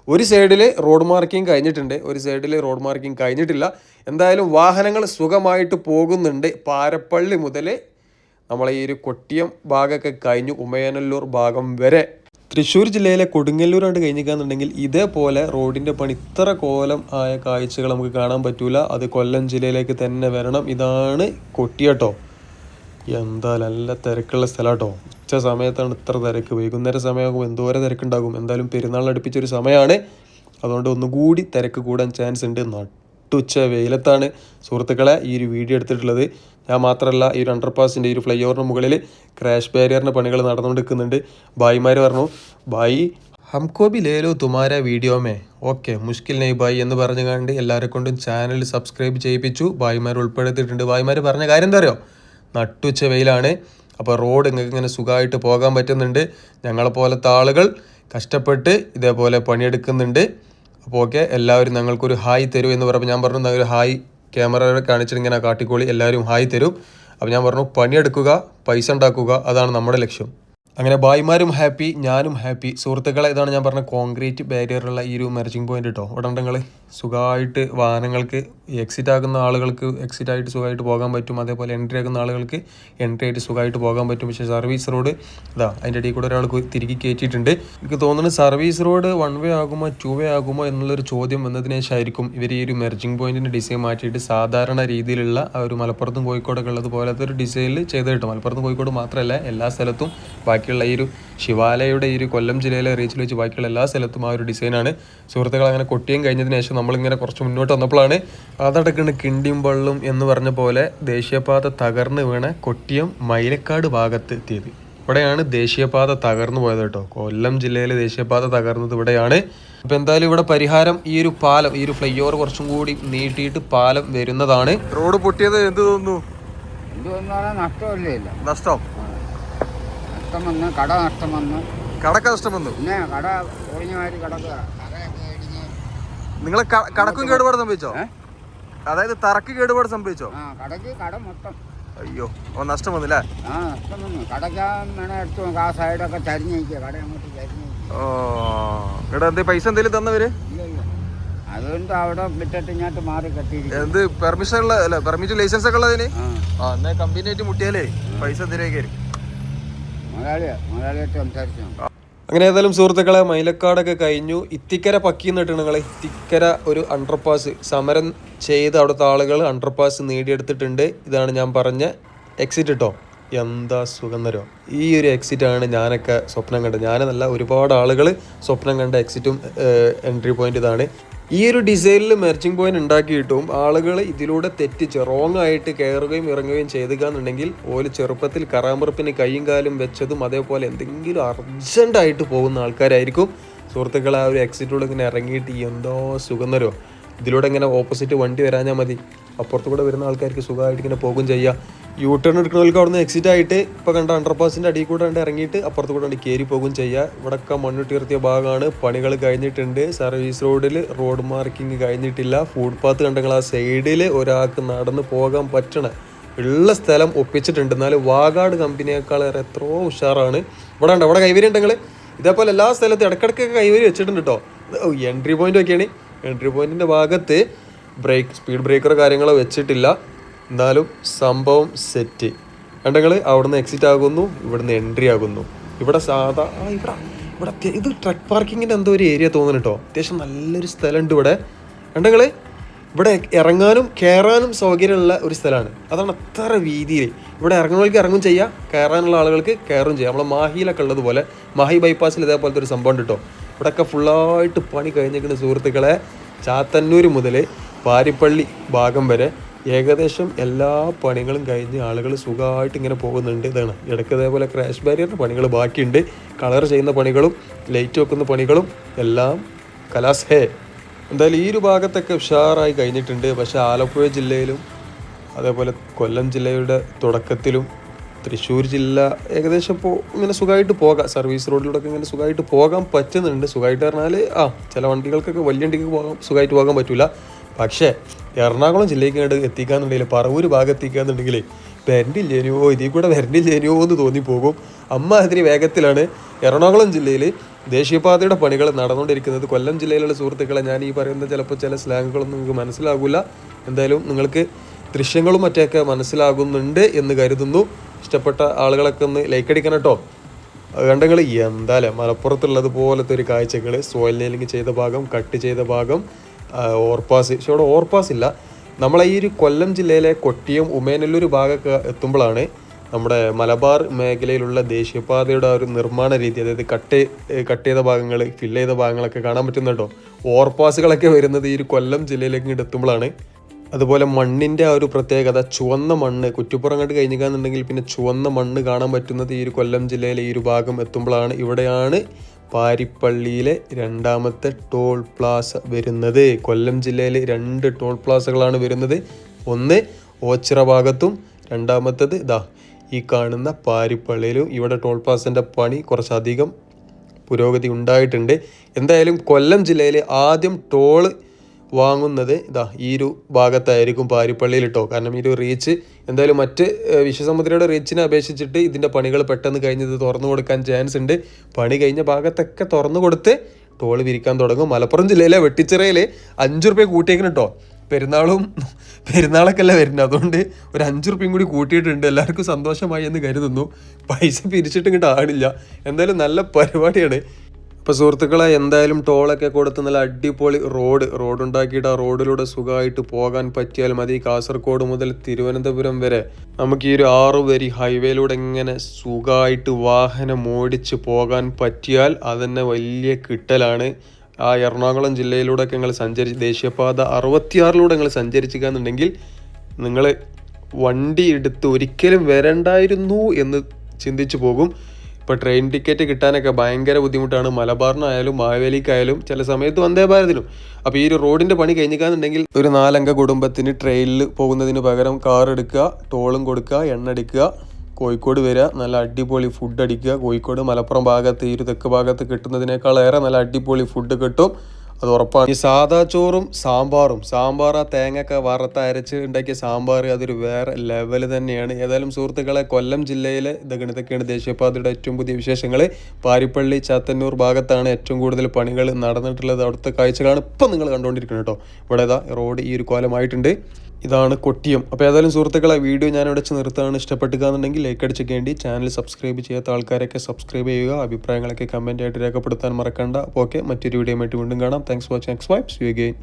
ഒരു സൈഡിൽ റോഡ് മാർക്കിംഗ് കഴിഞ്ഞിട്ടുണ്ട്, ഒരു സൈഡിൽ റോഡ് മാർക്കിംഗ് കഴിഞ്ഞിട്ടില്ല. എന്തായാലും വാഹനങ്ങൾ സുഖമായിട്ട് പോകുന്നുണ്ട്. പാരപ്പള്ളി മുതൽ നമ്മളെ ഈ ഒരു കൊട്ടിയം ഭാഗമൊക്കെ കഴിഞ്ഞു ഉമയനല്ലൂർ ഭാഗം വരെ. തൃശ്ശൂർ ജില്ലയിലെ കൊടുങ്ങല്ലൂരാണ്ട് കഴിഞ്ഞിക്കാന്നുണ്ടെങ്കിൽ ഇതേപോലെ റോഡിൻ്റെ പണി ഇത്ര കോലം ആയ കാഴ്ചകൾ നമുക്ക് കാണാൻ പറ്റൂല. അത് കൊല്ലം ജില്ലയിലേക്ക് തന്നെ വരണം. ഇതാണ് കൊട്ടിയട്ടോ. എന്താ നല്ല തിരക്കുള്ള സ്ഥലം കേട്ടോ. ഉച്ച സമയത്താണ് ഇത്ര തിരക്ക്. വൈകുന്നേരം സമയമാകുമ്പോൾ എന്തോരം തിരക്കുണ്ടാകും. എന്തായാലും പെരുന്നാളിനടുപ്പിച്ചൊരു സമയമാണ്, അതുകൊണ്ട് ഒന്നുകൂടി തിരക്ക് കൂടാൻ ചാൻസ് ഉണ്ട്. നട്ടുച്ച വെയിലത്താണ് സുഹൃത്തുക്കളെ ഈ ഒരു വീഡിയോ എടുത്തിട്ടുള്ളത്. ഞാൻ മാത്രമല്ല, ഈ ഒരു അണ്ടർപാസിൻ്റെ ഈ ഒരു ഫ്ലൈ ഓവറിന് മുകളിൽ ക്രാഷ് ബാരിയറിൻ്റെ പണികൾ നടന്നുകൊണ്ടിരിക്കുന്നുണ്ട്. ഭായിമാർ പറഞ്ഞു, Bhai ഹംകോ B ലേലോ തുമാര video may okay മുഷ്കിൽ നെയ് ഭായി എന്ന് പറഞ്ഞു കണ്ട് എല്ലാവരെ കൊണ്ടും ചാനൽ സബ്സ്ക്രൈബ് ചെയ്യിപ്പിച്ചു. ഭായിമാർ ഉൾപ്പെടുത്തിയിട്ടുണ്ട്. ഭായിമാർ പറഞ്ഞ കാര്യം എന്താ അറിയോ, നട്ടുച്ച വെയിലാണ്, അപ്പോൾ റോഡ് നിങ്ങൾക്ക് ഇങ്ങനെ സുഖമായിട്ട് പോകാൻ പറ്റുന്നുണ്ട്. ഞങ്ങളെപ്പോലത്തെ ആളുകൾ കഷ്ടപ്പെട്ട് ഇതേപോലെ പണിയെടുക്കുന്നുണ്ട്. അപ്പോൾ ഓക്കെ, എല്ലാവരും ഞങ്ങൾക്കൊരു ഹായ് തരൂ എന്ന് പറഞ്ഞപ്പോൾ ഞാൻ പറഞ്ഞു, ഒരു ഹായ് ക്യാമറ കാണിച്ചിട്ട് ഇങ്ങനെ കാട്ടിക്കോളി, എല്ലാവരും ഹായ് തരും. അപ്പോൾ ഞാൻ പറഞ്ഞു, പണിയെടുക്കുക, പൈസ ഉണ്ടാക്കുക, അതാണ് നമ്മുടെ ലക്ഷ്യം. അങ്ങനെ ഭായിമാരും ഹാപ്പി, ഞാനും ഹാപ്പി. സുഹൃത്തുക്കളെ, ഇതാണ് ഞാൻ പറഞ്ഞ കോൺക്രീറ്റ് ബാരിയറുള്ള ഈ ഒരു മെർജിങ് പോയിന്റ് കേട്ടോ. ഇവിടെ ഉണ്ടെങ്കിൽ സുഖമായിട്ട് വാഹനങ്ങൾക്ക് എക്സിറ്റ് ആകുന്ന ആളുകൾക്ക് എക്സിറ്റ് ആയിട്ട് സുഖമായിട്ട് പോകാൻ പറ്റും. അതേപോലെ എൻട്രി ആകുന്ന ആളുകൾക്ക് എൻട്രി ആയിട്ട് സുഖമായിട്ട് പോകാൻ പറ്റും. പക്ഷേ സർവീസ് റോഡ് ഇതാ അതിൻ്റെ ഇടയിൽ കൂടെ ഒരാൾ തിരികെ കയറ്റിയിട്ടുണ്ട്. എനിക്ക് തോന്നുന്നത് സർവീസ് റോഡ് 1 വേ ആകുമോ 2 വേ ആകുമോ എന്നുള്ളൊരു ചോദ്യം വന്നതിന് ശേഷമായിരിക്കും ഇവർ ഈ ഒരു മെർജിങ് പോയിന്റിൻ്റെ ഡിസൈൻ മാറ്റിയിട്ട് സാധാരണ രീതിയിലുള്ള ആ ഒരു മലപ്പുറത്തും കോഴിക്കോടൊക്കെ ഉള്ളത് പോലത്തെ ഒരു ഡിസൈനിൽ ചെയ്ത് കിട്ടും. മലപ്പുറത്തും കോഴിക്കോട് മാത്രമല്ല, എല്ലാ സ്ഥലത്തും ബാക്കിയുള്ള ഈ ഒരു ശിവാലയുടെ ഈ ഒരു കൊല്ലം ജില്ലയിലെ റീച്ചിൽ വെച്ച് ബാക്കിയുള്ള എല്ലാ സ്ഥലത്തും ആ ഒരു ഡിസൈനാണ്. സുഹൃത്തുക്കൾ, അങ്ങനെ കൊട്ടിയം കഴിഞ്ഞതിന് ശേഷം നമ്മളിങ്ങനെ കുറച്ച് മുന്നോട്ട് വന്നപ്പോഴാണ് അതടക്കുന്ന കിണ്ടിയും വള്ളും എന്ന് പറഞ്ഞ പോലെ ദേശീയപാത തകർന്ന് വീണ കൊട്ടിയം മൈലക്കാട് ഭാഗത്ത് എത്തിയത്. ഇവിടെയാണ് ദേശീയപാത തകർന്നു പോയത് കേട്ടോ. കൊല്ലം ജില്ലയിലെ ദേശീയപാത തകർന്നത് ഇവിടെയാണ്. അപ്പോൾ എന്തായാലും ഇവിടെ പരിഹാരം ഈ ഒരു പാലം, ഈ ഒരു ഫ്ലൈ ഓവർ കുറച്ചും കൂടി നീട്ടിയിട്ട് പാലം വരുന്നതാണ്. റോഡ് പൊട്ടിയത് എന്ത് തോന്നുന്നു? നഷ്ടം വന്ന് കട നഷ്ടം വന്നു, കടക്ക് നഷ്ടം വന്നു. പിന്നെ കട ഒഴിഞ്ഞമാതിരി കിടക്കുക. നിങ്ങളെ കടക്കും കേടുപാട് സംഭവിച്ചോ? അതായത് തറക്ക് കേടുപാട് സംഭവിച്ചോ? കടക്ക് കട മൊത്തം. അയ്യോ, നഷ്ടം വന്നില്ലേ? നഷ്ടം വന്നു. കടക്കാൻ വേണം എടുത്തു നോക്കാം. ആ സൈഡൊക്കെ ചരിഞ്ഞിരിക്കുക, കട അങ്ങോട്ട് ചരിഞ്ഞിരിക്കുക. എന്തേ പൈസ എന്തെങ്കിലും തന്നവര്? ഇല്ല ഇല്ല, അതുകൊണ്ട് അവിടെ വിട്ടിട്ട് ഇങ്ങോട്ട് മാറി കെട്ടിയിരിക്കും. എന്ത് പെർമിഷൻ ഉള്ള അല്ല, പെർമിറ്റ് ലൈസൻസ് ഒക്കെ ഉള്ളതിന് എന്നാ കമ്പനിയായിട്ട് മുട്ടിയാലേ പൈസ എന്തിനേക്ക് മലയാളിയായിട്ട് സംസാരിച്ചു. അങ്ങനെ ഏതായാലും സുഹൃത്തുക്കളെ, മൈലക്കാടൊക്കെ കഴിഞ്ഞു. ഇത്തിക്കര പക്കിന്നിട്ട് നിങ്ങൾ ഇത്തിക്കര ഒരു അണ്ടർപാസ് സമരം ചെയ്ത് അവിടുത്തെ ആളുകൾ അണ്ടർപാസ് നേടിയെടുത്തിട്ടുണ്ട്. ഇതാണ് ഞാൻ പറഞ്ഞ എക്സിറ്റ് കേട്ടോ. എന്താ സുഖം തരോ. ഈ ഒരു എക്സിറ്റാണ് ഞാനൊക്കെ സ്വപ്നം കണ്ടത്. ഞാനെന്നല്ല, ഒരുപാട് ആളുകൾ സ്വപ്നം കണ്ട എക്സിറ്റും എൻട്രി പോയിന്റ് ഇതാണ്. ഈ ഒരു ഡിസൈനിൽ മെർജിങ് പോയിന്റ് ഉണ്ടാക്കിയിട്ടും ആളുകൾ ഇതിലൂടെ തെറ്റിച്ച് റോങ് ആയിട്ട് കയറുകയും ഇറങ്ങുകയും ചെയ്തുകയെന്നുണ്ടെങ്കിൽ ഓല് ചെറുപ്പത്തിൽ കറാമ്പുറപ്പിന് കൈയും കാലും വെച്ചതും അതേപോലെ എന്തെങ്കിലും അർജൻറ്റായിട്ട് പോകുന്ന ആൾക്കാരായിരിക്കും. സുഹൃത്തുക്കളെ, ആ ഒരു എക്സിറ്റിലൂടെ ഇങ്ങനെ ഇറങ്ങിയിട്ട് എന്തോ സുഖം തരോ. ഇതിലൂടെ ഇങ്ങനെ ഓപ്പോസിറ്റ് വണ്ടി വരാഞ്ഞാൽ മതി, അപ്പുറത്തുകൂടെ വരുന്ന ആൾക്കാർക്ക് സുഖമായിട്ട് ഇങ്ങനെ പോകും ചെയ്യാം. യൂ ടേൺ എടുക്കുന്നവർക്ക് അവിടെ നിന്ന് എക്സിറ്റ് ആയിട്ട് ഇപ്പോൾ കണ്ട അണ്ടർപാസിൻ്റെ അടിയിൽ കൂടെ ഇറങ്ങിയിട്ട് അപ്പുറത്ത് കൂടെ കയറി പോകും ചെയ്യുക. ഇവിടെയൊക്കെ മണ്ണിട്ടുയർത്തിയ ഭാഗമാണ്. പണികൾ കഴിഞ്ഞിട്ടുണ്ട്. സർവീസ് റോഡിൽ റോഡ് മാർക്കിംഗ് കഴിഞ്ഞിട്ടില്ല. ഫുട്പാത്ത് കണ്ടെങ്കിൽ ആ സൈഡിൽ ഒരാൾക്ക് നടന്ന് പോകാൻ പറ്റണ ഉള്ള സ്ഥലം ഒപ്പിച്ചിട്ടുണ്ട്. എന്നാലും വാഗാട് കമ്പനിയേക്കാളേറെ എത്രയോ ഉഷാറാണ്. ഇവിടെ കൈവരി ഉണ്ടെങ്കിൽ ഇതേപോലെ എല്ലാ സ്ഥലത്തും ഇടയ്ക്കിടയ്ക്കൊക്കെ കൈവരി വെച്ചിട്ടുണ്ട് കേട്ടോ. എൻട്രി പോയിന്റ് ഒക്കെയാണ്. എൻട്രി പോയിന്റിൻ്റെ ഭാഗത്ത് സ്പീഡ് ബ്രേക്കറോ കാര്യങ്ങളോ വെച്ചിട്ടില്ല. എന്നാലും സംഭവം സെറ്റ് കണ്ടെങ്കിൽ അവിടുന്ന് എക്സിറ്റ് ആകുന്നു, ഇവിടുന്ന് എൻട്രി ആകുന്നു. ഇവിടെ സാധാ ഇവിടെ ഇത് ട്രക്ക് പാർക്കിങ്ങിൻ്റെ എന്തോ ഒരു ഏരിയ തോന്നുന്നു കേട്ടോ. അത്യാവശ്യം നല്ലൊരു സ്ഥലമുണ്ട് ഇവിടെ കണ്ടെങ്കിൽ. ഇവിടെ ഇറങ്ങാനും കയറാനും സൗകര്യമുള്ള ഒരു സ്ഥലമാണ്. അതാണ് അത്ര വീതിയിൽ. ഇവിടെ ഇറങ്ങുന്നവർക്ക് ഇറങ്ങും ചെയ്യാം, കയറാനുള്ള ആളുകൾക്ക് കയറും ചെയ്യാം. നമ്മളെ മാഹിയിലൊക്കെ ഉള്ളതുപോലെ മാഹി ബൈപ്പാസിൽ ഇതേപോലത്തെ ഒരു സംഭവം ഉണ്ട് കേട്ടോ. ഇവിടെയൊക്കെ ഫുള്ളായിട്ട് പണി കഴിഞ്ഞിരിക്കുന്ന സുഹൃത്തുക്കളെ. ചാത്തന്നൂർ മുതൽ പാരിപ്പള്ളി ഭാഗം വരെ ഏകദേശം എല്ലാ പണികളും കഴിഞ്ഞ് ആളുകൾ സുഖമായിട്ട് ഇങ്ങനെ പോകുന്നുണ്ട്. ഇതാണ് ഇടയ്ക്ക് ഇതേപോലെ ക്രാഷ് ബാരിയറിൻ്റെ പണികൾ ബാക്കിയുണ്ട്. കളർ ചെയ്യുന്ന പണികളും ലൈറ്റ് വെക്കുന്ന പണികളും എല്ലാം കലാസ് എന്തായാലും ഈ ഒരു ഭാഗത്തൊക്കെ ഉഷാറായി കഴിഞ്ഞിട്ടുണ്ട്. പക്ഷേ ആലപ്പുഴ ജില്ലയിലും അതേപോലെ കൊല്ലം ജില്ലയുടെ തുടക്കത്തിലും തൃശ്ശൂർ ജില്ല ഏകദേശം ഇപ്പോൾ ഇങ്ങനെ സുഖമായിട്ട് പോകാം. സർവീസ് റോഡിലൂടെയൊക്കെ ഇങ്ങനെ സുഖമായിട്ട് പോകാൻ പറ്റുന്നുണ്ട്. സുഖമായിട്ട് പറഞ്ഞാൽ ചില വണ്ടികൾക്കൊക്കെ വലിയ വണ്ടിക്ക് സുഖമായിട്ട് പോകാൻ പറ്റില്ല. പക്ഷേ എറണാകുളം ജില്ലയ്ക്ക് അങ്ങോട്ട് എത്തിക്കാന്നുണ്ടെങ്കിൽ പറവൂർ ഭാഗം എത്തിക്കാന്നുണ്ടെങ്കിൽ വരണ്ടില്ലേനോ ഇതിൽ കൂടെ വരണ്ടില്ലേനോ എന്ന് തോന്നിപ്പോകും. അമ്മാതിരി വേഗത്തിലാണ് എറണാകുളം ജില്ലയിൽ ദേശീയപാതയുടെ പണികൾ നടന്നുകൊണ്ടിരിക്കുന്നത്. കൊല്ലം ജില്ലയിലുള്ള സുഹൃത്തുക്കളെ ഞാൻ ഈ പറയുന്ന ചിലപ്പോൾ ചില സ്ലാങ്ങുകളൊന്നും നിങ്ങൾക്ക് മനസ്സിലാകില്ല. എന്തായാലും നിങ്ങൾക്ക് ദൃശ്യങ്ങളും മറ്റൊക്കെ മനസ്സിലാകുന്നുണ്ട് എന്ന് കരുതുന്നു. ഇഷ്ടപ്പെട്ട ആളുകളൊക്കെ ഒന്ന് ലൈക്ക് അടിക്കണം കേട്ടോ. കണ്ടെങ്കിൽ എന്തായാലും മലപ്പുറത്തുള്ളത് പോലത്തെ ഒരു കാഴ്ചകൾ സോയിൽ നെയിലിംഗ് ചെയ്ത ഭാഗം, കട്ട് ചെയ്ത ഭാഗം, ഓവർപാസ്. പക്ഷെ അവിടെ ഓവർപാസ് ഇല്ല. നമ്മളെ ഈ ഒരു കൊല്ലം ജില്ലയിലെ കൊട്ടിയം ഉമേനല്ലൂർ ഭാഗമൊക്കെ എത്തുമ്പോഴാണ് നമ്മുടെ മലബാർ മേഖലയിലുള്ള ദേശീയപാതയുടെ ആ ഒരു നിർമ്മാണ രീതി, അതായത് കട്ട് ചെയ്ത ഭാഗങ്ങൾ, ഫില്ല് ചെയ്ത ഭാഗങ്ങളൊക്കെ കാണാൻ പറ്റുന്ന കേട്ടോ. ഓവർപാസുകളൊക്കെ വരുന്നത് ഈ ഒരു കൊല്ലം ജില്ലയിലേക്ക് ഇങ്ങോട്ട് എത്തുമ്പോഴാണ്. അതുപോലെ മണ്ണിൻ്റെ ആ ഒരു പ്രത്യേകത, ചുവന്ന മണ്ണ് കുറ്റിപ്പുറം കണ്ട് കഴിഞ്ഞിക്കാന്നുണ്ടെങ്കിൽ പിന്നെ ചുവന്ന മണ്ണ് കാണാൻ പറ്റുന്നത് ഈ ഒരു കൊല്ലം ജില്ലയിലെ ഈ ഒരു ഭാഗം എത്തുമ്പോഴാണ്. ഇവിടെയാണ് പാരിപ്പള്ളിയിലെ രണ്ടാമത്തെ ടോൾ പ്ലാസ വരുന്നത്. കൊല്ലം ജില്ലയിൽ 2 ടോൾ പ്ലാസകളാണ് വരുന്നത്. ഒന്ന് ഓച്ചിറ ഭാഗത്തും രണ്ടാമത്തത് ഈ കാണുന്ന പാരിപ്പള്ളിയിലും. ഇവിടെ ടോൾ പ്ലാസൻ്റെ പണി കുറച്ചധികം പുരോഗതി ഉണ്ടായിട്ടുണ്ട്. എന്തായാലും കൊല്ലം ജില്ലയിൽ ആദ്യം ടോള് വാങ്ങുന്നത് ഈ ഒരു ഭാഗത്തായിരിക്കും, പാരിപ്പള്ളിയിൽ കേട്ടോ. കാരണം ഈ ഒരു റീച്ച് എന്തായാലും മറ്റ് വിശ്വസമുദ്രയുടെ റീച്ചിനെ അപേക്ഷിച്ചിട്ട് ഇതിൻ്റെ പണികൾ പെട്ടെന്ന് കഴിഞ്ഞത് തുറന്നു കൊടുക്കാൻ ചാൻസ് ഉണ്ട്. പണി കഴിഞ്ഞ ഭാഗത്തൊക്കെ തുറന്നു കൊടുത്ത് ടോള് വിരിക്കാൻ തുടങ്ങും. മലപ്പുറം ജില്ലയിലെ വെട്ടിച്ചിറയിൽ 5 റുപ്യ കൂട്ടിയേക്കണം കേട്ടോ. പെരുന്നാളൊക്കെ അല്ല വരുന്നത്, അതുകൊണ്ട് ഒരു 5 റുപ്യയും കൂടി കൂട്ടിയിട്ടുണ്ട്. എല്ലാവർക്കും സന്തോഷമായി എന്ന് കരുതുന്നു. പൈസ പിരിച്ചിട്ട് ഇങ്ങോട്ട് ആടില്ല. എന്തായാലും നല്ല പരിപാടിയാണ്. അപ്പോൾ സുഹൃത്തുക്കളെ, എന്തായാലും ടോളൊക്കെ കൊടുത്ത് നല്ല അടിപൊളി റോഡ് ഉണ്ടാക്കിയിട്ട് ആ റോഡിലൂടെ സുഖമായിട്ട് പോകാൻ പറ്റിയാൽ മതി. കാസർഗോഡ് മുതൽ തിരുവനന്തപുരം വരെ നമുക്ക് ഈ ഒരു 6 വരി ഹൈവേയിലൂടെ ഇങ്ങനെ സുഖമായിട്ട് വാഹനം ഓടിച്ച് പോകാൻ പറ്റിയാൽ അതന്നെ വലിയ കിട്ടലാണ്. ആ എറണാകുളം ജില്ലയിലൂടെയൊക്കെ നിങ്ങൾ ദേശീയപാത 66 നിങ്ങൾ സഞ്ചരിച്ചിക്കാന്നുണ്ടെങ്കിൽ നിങ്ങൾ വണ്ടി എടുത്ത് ഒരിക്കലും വരണ്ടായിരുന്നു എന്ന് ചിന്തിച്ചു പോകും. ഇപ്പോൾ ട്രെയിൻ ടിക്കറ്റ് കിട്ടാനൊക്കെ ഭയങ്കര ബുദ്ധിമുട്ടാണ്. മലബാറിനായാലും മാവേലിക്കായാലും ചില സമയത്ത് വന്ദേ ഭാരതിനും. അപ്പോൾ ഈ ഒരു റോഡിൻ്റെ പണി കഴിഞ്ഞിക്കാന്നുണ്ടെങ്കിൽ ഒരു 4 അംഗ കുടുംബത്തിന് ട്രെയിനിൽ പോകുന്നതിന് പകരം കാർ എടുക്കുക, ടോളും കൊടുക്കുക, എണ്ണ അടിക്കുക, കോഴിക്കോട് വരിക, നല്ല അടിപൊളി ഫുഡ് അടിക്കുക. കോഴിക്കോട് മലപ്പുറം ഭാഗത്ത് ഈ ഒരു തെക്ക് ഭാഗത്ത് കിട്ടുന്നതിനേക്കാളേറെ നല്ല അടിപൊളി ഫുഡ് കിട്ടും, അത് ഉറപ്പാണ്. ഈ സാദാ ചോറും സാമ്പാർ ആ തേങ്ങയൊക്കെ വറുത്ത് അരച്ച് ഉണ്ടാക്കിയ സാമ്പാർ അതൊരു വേറെ ലെവൽ തന്നെയാണ്. ഏതായാലും സുഹൃത്തുക്കളെ, കൊല്ലം ജില്ലയിലെ ഇതൊക്കെയാണ് ദേശീയപാതയുടെ ഏറ്റവും പുതിയ വിശേഷങ്ങൾ. പാരിപ്പള്ളി ചാത്തന്നൂർ ഭാഗത്താണ് ഏറ്റവും കൂടുതൽ പണികൾ നടന്നിട്ടുള്ളത്. അവിടുത്തെ കാഴ്ചകളാണ് ഇപ്പം നിങ്ങൾ കണ്ടുകൊണ്ടിരിക്കുന്നത് കേട്ടോ. ഇവിടെ റോഡ് ഈ ഒരു കോലമായിട്ടുണ്ട്. ഇതാണ് കൊട്ടിയം. അപ്പോൾ ഏതായാലും സുഹൃത്തുക്കളെ, വീഡിയോ ഞാൻ ഇവിടെ വെച്ച് നിർത്തുകയാണ്. ഇഷ്ടപ്പെട്ടുകയെന്നുണ്ടെങ്കിൽ ലൈക്ക് അടിച്ചേക്കേണ്ടി. ചാനൽ സബ്സ്ക്രൈബ് ചെയ്യാത്ത ആൾക്കാരൊക്കെ സബ്സ്ക്രൈബ് ചെയ്യുക. അഭിപ്രായങ്ങളൊക്കെ കമൻറ്റായിട്ട് രേഖപ്പെടുത്താൻ മറക്കണ്ട. അപ്പോൾ ഓക്കെ, മറ്റൊരു വീഡിയോ ആയിട്ട് വീണ്ടും കാണാം. Thanks for watching. See you again.